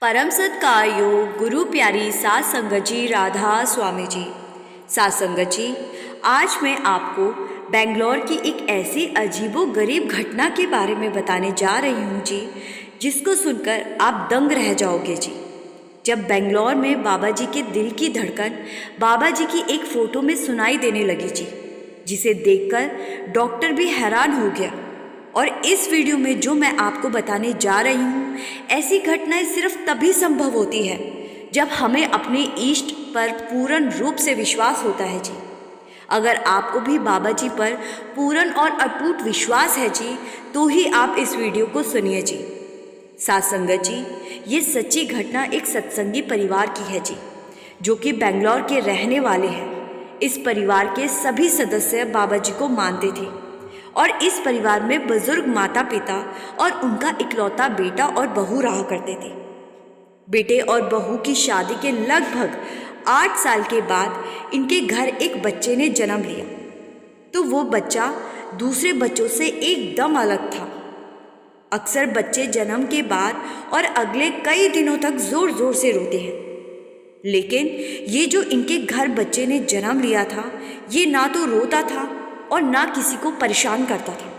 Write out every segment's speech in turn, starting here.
परम सत्कार्यो गुरु प्यारी सात संगत जी राधा स्वामी जी। सात संगत जी, आज मैं आपको बेंगलोर की एक ऐसी अजीबो गरीब घटना के बारे में बताने जा रही हूँ जी, जिसको सुनकर आप दंग रह जाओगे जी। जब बेंगलोर में बाबा जी के दिल की धड़कन बाबा जी की एक फ़ोटो में सुनाई देने लगी जी, जिसे देखकर डॉक्टर भी हैरान हो गया। और इस वीडियो में जो मैं आपको बताने जा रही हूँ, ऐसी घटनाएं सिर्फ तभी संभव होती है जब हमें अपने इष्ट पर पूर्ण रूप से विश्वास होता है जी। अगर आपको भी बाबा जी पर पूर्ण और अटूट विश्वास है जी, तो ही आप इस वीडियो को सुनिए जी। सात संगत जी, ये सच्ची घटना एक सत्संगी परिवार की है जी, जो कि बेंगलोर के रहने वाले हैं। इस परिवार के सभी सदस्य बाबा जी को मानते थे और इस परिवार में बुजुर्ग माता पिता और उनका इकलौता बेटा और बहू रहा करते थे। बेटे और बहू की शादी के लगभग 8 साल के बाद इनके घर एक बच्चे ने जन्म लिया, तो वो बच्चा दूसरे बच्चों से एकदम अलग था। अक्सर बच्चे जन्म के बाद और अगले कई दिनों तक जोर जोर से रोते हैं, लेकिन ये जो इनके घर बच्चे ने जन्म लिया था, ये ना तो रोता था और ना किसी को परेशान करता था।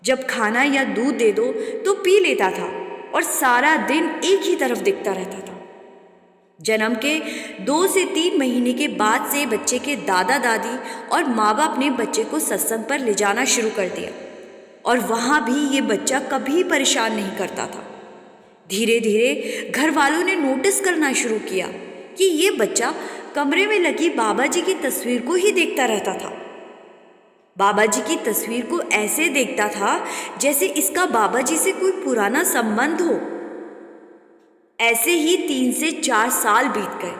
जब खाना या दूध दे दो तो पी लेता था और सारा दिन एक ही तरफ देखता रहता था। जन्म के 2 से 3 महीने के बाद से बच्चे के दादा दादी और माँ बाप ने बच्चे को सत्संग पर ले जाना शुरू कर दिया, और वहाँ भी ये बच्चा कभी परेशान नहीं करता था। धीरे धीरे घर वालों ने नोटिस करना शुरू किया कि ये बच्चा कमरे में लगी बाबा जी की तस्वीर को ही देखता रहता था। बाबा जी की तस्वीर को ऐसे देखता था जैसे इसका बाबा जी से कोई पुराना संबंध हो। ऐसे ही 3 से 4 साल बीत गए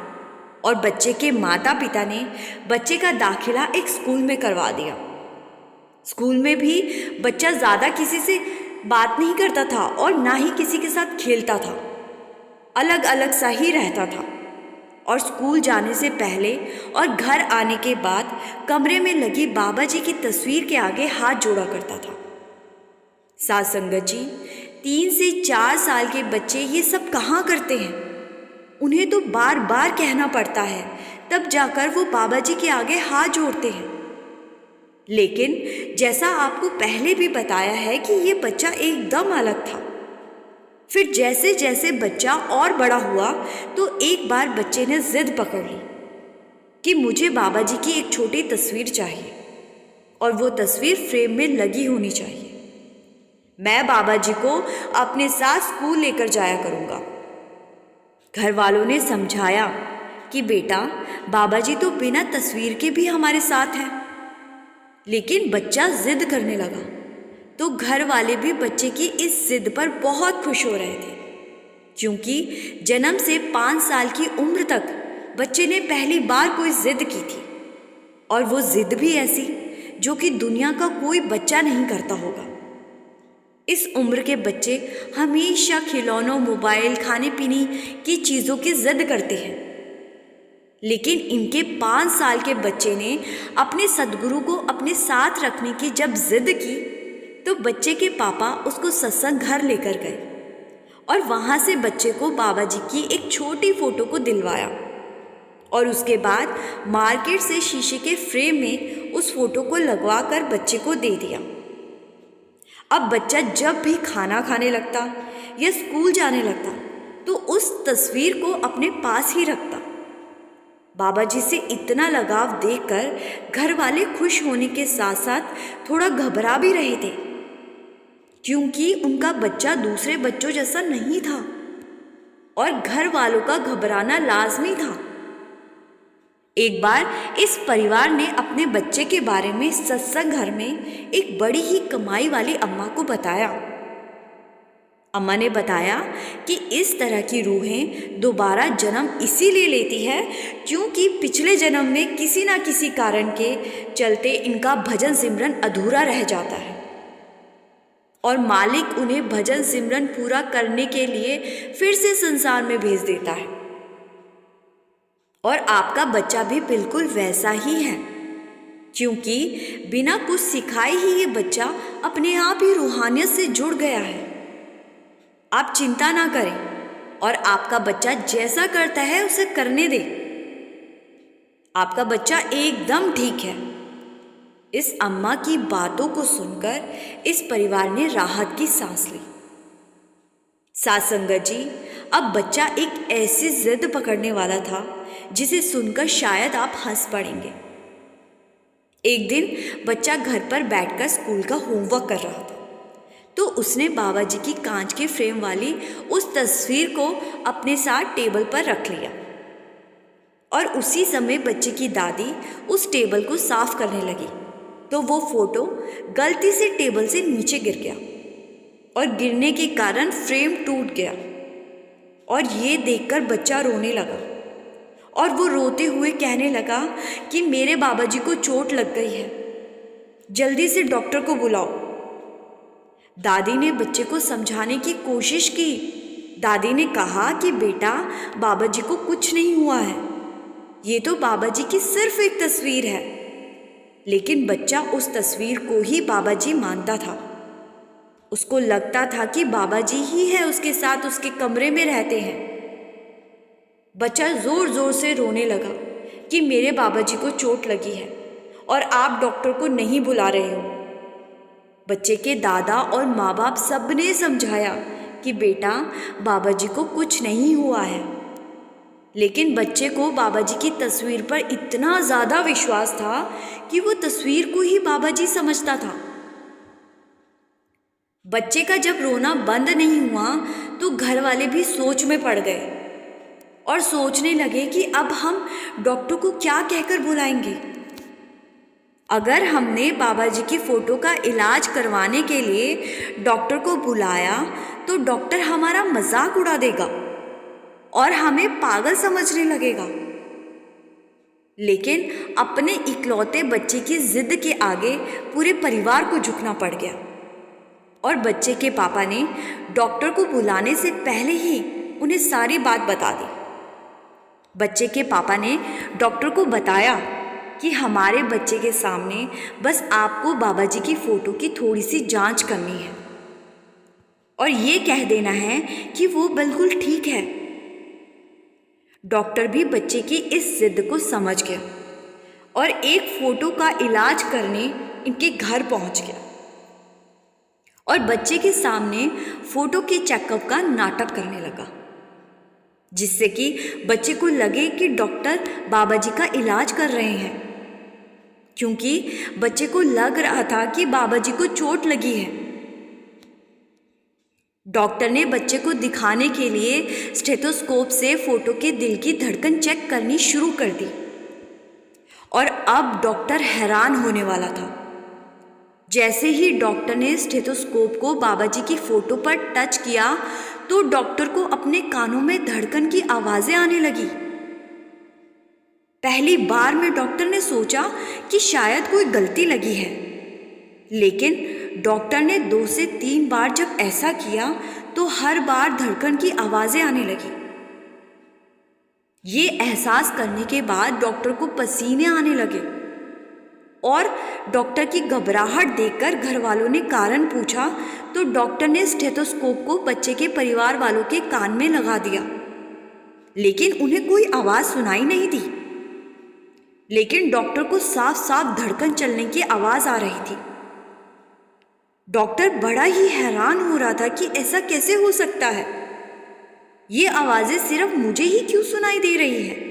और बच्चे के माता पिता ने बच्चे का दाखिला एक स्कूल में करवा दिया। स्कूल में भी बच्चा ज़्यादा किसी से बात नहीं करता था और ना ही किसी के साथ खेलता था, अलग अलग सा ही रहता था। और स्कूल जाने से पहले और घर आने के बाद कमरे में लगी बाबा जी की तस्वीर के आगे हाथ जोड़ा करता था। सात संगत जी, 3 से 4 साल के बच्चे ये सब कहाँ करते हैं? उन्हें तो बार बार कहना पड़ता है, तब जाकर वो बाबा जी के आगे हाथ जोड़ते हैं। लेकिन जैसा आपको पहले भी बताया है कि ये बच्चा एकदम अलग था। फिर जैसे जैसे बच्चा और बड़ा हुआ तो एक बार बच्चे ने जिद पकड़ ली कि मुझे बाबा जी की एक छोटी तस्वीर चाहिए और वो तस्वीर फ्रेम में लगी होनी चाहिए। मैं बाबा जी को अपने साथ स्कूल लेकर जाया करूँगा। घर वालों ने समझाया कि बेटा, बाबा जी तो बिना तस्वीर के भी हमारे साथ हैं। लेकिन बच्चा जिद करने लगा तो घर वाले भी बच्चे की इस जिद पर बहुत खुश हो रहे थे, क्योंकि जन्म से 5 साल की उम्र तक बच्चे ने पहली बार कोई जिद की थी, और वो जिद भी ऐसी जो कि दुनिया का कोई बच्चा नहीं करता होगा। इस उम्र के बच्चे हमेशा खिलौनों, मोबाइल, खाने पीने की चीज़ों की जिद करते हैं, लेकिन इनके 5 साल के बच्चे ने अपने सद्गुरु को अपने साथ रखने की जब जिद की तो बच्चे के पापा उसको सत्संग घर लेकर गए और वहाँ से बच्चे को बाबा जी की एक छोटी फ़ोटो को दिलवाया, और उसके बाद मार्केट से शीशे के फ्रेम में उस फोटो को लगवा कर बच्चे को दे दिया। अब बच्चा जब भी खाना खाने लगता या स्कूल जाने लगता तो उस तस्वीर को अपने पास ही रखता। बाबा जी से इतना लगाव देखकर घर वाले खुश होने के साथ साथ थोड़ा घबरा भी रहे थे, क्योंकि उनका बच्चा दूसरे बच्चों जैसा नहीं था और घर वालों का घबराना लाजमी था। एक बार इस परिवार ने अपने बच्चे के बारे में सत्संग घर में एक बड़ी ही कमाई वाली अम्मा को बताया। अम्मा ने बताया कि इस तरह की रूहें दोबारा जन्म इसीलिए लेती है क्योंकि पिछले जन्म में किसी ना किसी कारण के चलते इनका भजन सिमरन अधूरा रह जाता है, और मालिक उन्हें भजन सिमरन पूरा करने के लिए फिर से संसार में भेज देता है। और आपका बच्चा भी बिल्कुल वैसा ही है, क्योंकि बिना कुछ सिखाए ही ये बच्चा अपने आप ही रूहानियत से जुड़ गया है। आप चिंता ना करें, और आपका बच्चा जैसा करता है उसे करने दे। आपका बच्चा एकदम ठीक है। इस अम्मा की बातों को सुनकर इस परिवार ने राहत की सांस ली। साथ संगत जी, अब बच्चा एक ऐसी जिद पकड़ने वाला था जिसे सुनकर शायद आप हंस पड़ेंगे। एक दिन बच्चा घर पर बैठकर स्कूल का होमवर्क कर रहा था, तो उसने बाबा जी की कांच के फ्रेम वाली उस तस्वीर को अपने साथ टेबल पर रख लिया और उसी समय बच्चे की दादी उस टेबल को साफ करने लगी तो वो फोटो गलती से टेबल से नीचे गिर गया और गिरने के कारण फ्रेम टूट गया। और ये देखकर बच्चा रोने लगा और वो रोते हुए कहने लगा कि मेरे बाबा जी को चोट लग गई है, जल्दी से डॉक्टर को बुलाओ। दादी ने बच्चे को समझाने की कोशिश की। दादी ने कहा कि बेटा, बाबा जी को कुछ नहीं हुआ है, ये तो बाबा जी की सिर्फ एक तस्वीर है। लेकिन बच्चा उस तस्वीर को ही बाबा जी मानता था। उसको लगता था कि बाबा जी ही है उसके साथ, उसके कमरे में रहते हैं। बच्चा जोर जोर से रोने लगा कि मेरे बाबा जी को चोट लगी है और आप डॉक्टर को नहीं बुला रहे हो। बच्चे के दादा और माँ बाप सब ने समझाया कि बेटा, बाबा जी को कुछ नहीं हुआ है। लेकिन बच्चे को बाबा जी की तस्वीर पर इतना ज़्यादा विश्वास था कि वो तस्वीर को ही बाबा जी समझता था। बच्चे का जब रोना बंद नहीं हुआ तो घर वाले भी सोच में पड़ गए और सोचने लगे कि अब हम डॉक्टर को क्या कहकर बुलाएंगे। अगर हमने बाबा जी की फ़ोटो का इलाज करवाने के लिए डॉक्टर को बुलाया तो डॉक्टर हमारा मजाक उड़ा देगा और हमें पागल समझने लगेगा। लेकिन अपने इकलौते बच्चे की जिद के आगे पूरे परिवार को झुकना पड़ गया और बच्चे के पापा ने डॉक्टर को बुलाने से पहले ही उन्हें सारी बात बता दी। बच्चे के पापा ने डॉक्टर को बताया कि हमारे बच्चे के सामने बस आपको बाबा जी की फ़ोटो की थोड़ी सी जांच करनी है और ये कह देना है कि वो बिल्कुल ठीक है। डॉक्टर भी बच्चे की इस जिद को समझ गया और एक फ़ोटो का इलाज करने इनके घर पहुंच गया और बच्चे के सामने फ़ोटो के चेकअप का नाटक करने लगा, जिससे कि बच्चे को लगे कि डॉक्टर बाबा जी का इलाज कर रहे हैं, क्योंकि बच्चे को लग रहा था कि बाबा जी को चोट लगी है। डॉक्टर ने बच्चे को दिखाने के लिए स्टेथोस्कोप से फ़ोटो के दिल की धड़कन चेक करनी शुरू कर दी और अब डॉक्टर हैरान होने वाला था। जैसे ही डॉक्टर ने स्टेथोस्कोप को बाबा जी की फ़ोटो पर टच किया तो डॉक्टर को अपने कानों में धड़कन की आवाज़ें आने लगी। पहली बार में डॉक्टर ने सोचा कि शायद कोई गलती लगी है, लेकिन डॉक्टर ने 2 से 3 बार जब ऐसा किया तो हर बार धड़कन की आवाज़ें आने लगी। ये एहसास करने के बाद डॉक्टर को पसीने आने लगे और डॉक्टर की घबराहट देखकर घर वालों ने कारण पूछा तो डॉक्टर ने स्टेथोस्कोप को बच्चे के परिवार वालों के कान में लगा दिया, लेकिन उन्हें कोई आवाज़ सुनाई नहीं दी। लेकिन डॉक्टर को साफ साफ धड़कन चलने की आवाज़ आ रही थी। डॉक्टर बड़ा ही हैरान हो रहा था कि ऐसा कैसे हो सकता है, ये आवाज़ें सिर्फ मुझे ही क्यों सुनाई दे रही है।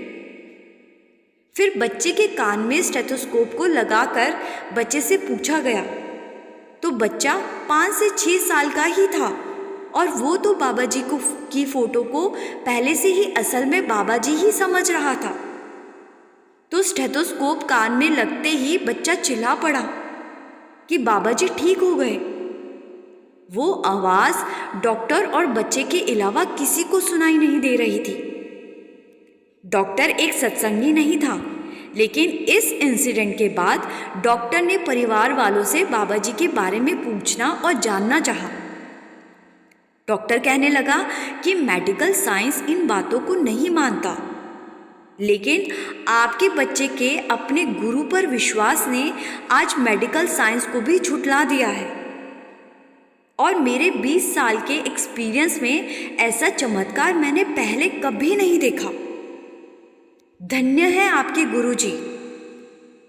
फिर बच्चे के कान में स्टेथोस्कोप को लगाकर बच्चे से पूछा गया तो बच्चा 5 से 6 साल का ही था और वो तो बाबा जी की फ़ोटो को पहले से ही असल में बाबा जी ही समझ रहा था। तो स्टेथोस्कोप कान में लगते ही बच्चा चिल्ला पड़ा कि बाबा जी ठीक हो गए। वो आवाज़ डॉक्टर और बच्चे के अलावा किसी को सुनाई नहीं दे रही थी। डॉक्टर एक सत्संगी नहीं था, लेकिन इस इंसिडेंट के बाद डॉक्टर ने परिवार वालों से बाबा जी के बारे में पूछना और जानना चाहा। डॉक्टर कहने लगा कि मेडिकल साइंस इन बातों को नहीं मानता, लेकिन आपके बच्चे के अपने गुरु पर विश्वास ने आज मेडिकल साइंस को भी झुठला दिया है। और मेरे 20 साल के एक्सपीरियंस में ऐसा चमत्कार मैंने पहले कभी नहीं देखा। धन्य है आपके गुरुजी।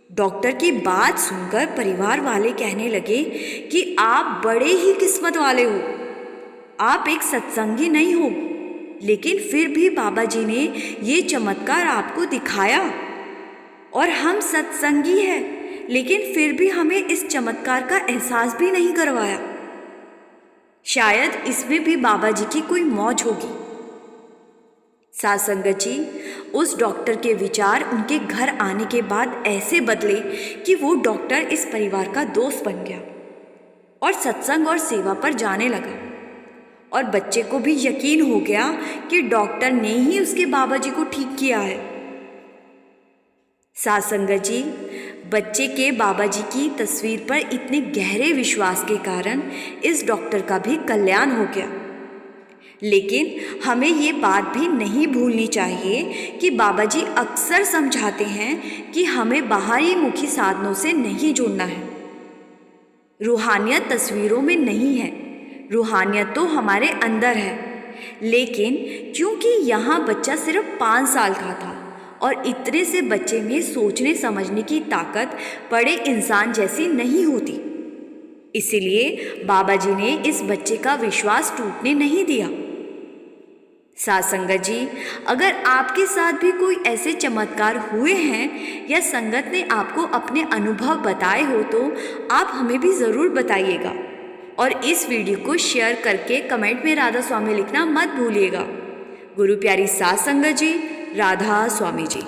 डॉक्टर की बात सुनकर परिवार वाले कहने लगे कि आप बड़े ही किस्मत वाले हो। आप एक सत्संगी नहीं हो, लेकिन फिर भी बाबा जी ने ये चमत्कार आपको दिखाया। और हम सत्संगी हैं, लेकिन फिर भी हमें इस चमत्कार का एहसास भी नहीं करवाया। शायद इसमें भी बाबा जी की कोई मौज होगी। साध संगत जी, उस डॉक्टर के विचार उनके घर आने के बाद ऐसे बदले कि वो डॉक्टर इस परिवार का दोस्त बन गया और सत्संग और सेवा पर जाने लगा। और बच्चे को भी यकीन हो गया कि डॉक्टर ने ही उसके बाबा जी को ठीक किया है। साध संगत जी, बच्चे के बाबा जी की तस्वीर पर इतने गहरे विश्वास के कारण इस डॉक्टर का भी कल्याण हो गया। लेकिन हमें ये बात भी नहीं भूलनी चाहिए कि बाबा जी अक्सर समझाते हैं कि हमें बाहरी मुखी साधनों से नहीं जुड़ना है। रूहानियत तस्वीरों में नहीं है, रूहानियत तो हमारे अंदर है। लेकिन क्योंकि यहाँ बच्चा सिर्फ 5 साल का था और इतने से बच्चे में सोचने समझने की ताकत बड़े इंसान जैसी नहीं होती, इसीलिए बाबा जी ने इस बच्चे का विश्वास टूटने नहीं दिया। साध संगत जी, अगर आपके साथ भी कोई ऐसे चमत्कार हुए हैं या संगत ने आपको अपने अनुभव बताए हो तो आप हमें भी ज़रूर बताइएगा। और इस वीडियो को शेयर करके कमेंट में राधा स्वामी लिखना मत भूलिएगा। गुरु प्यारी साध संगत जी, राधा स्वामी जी।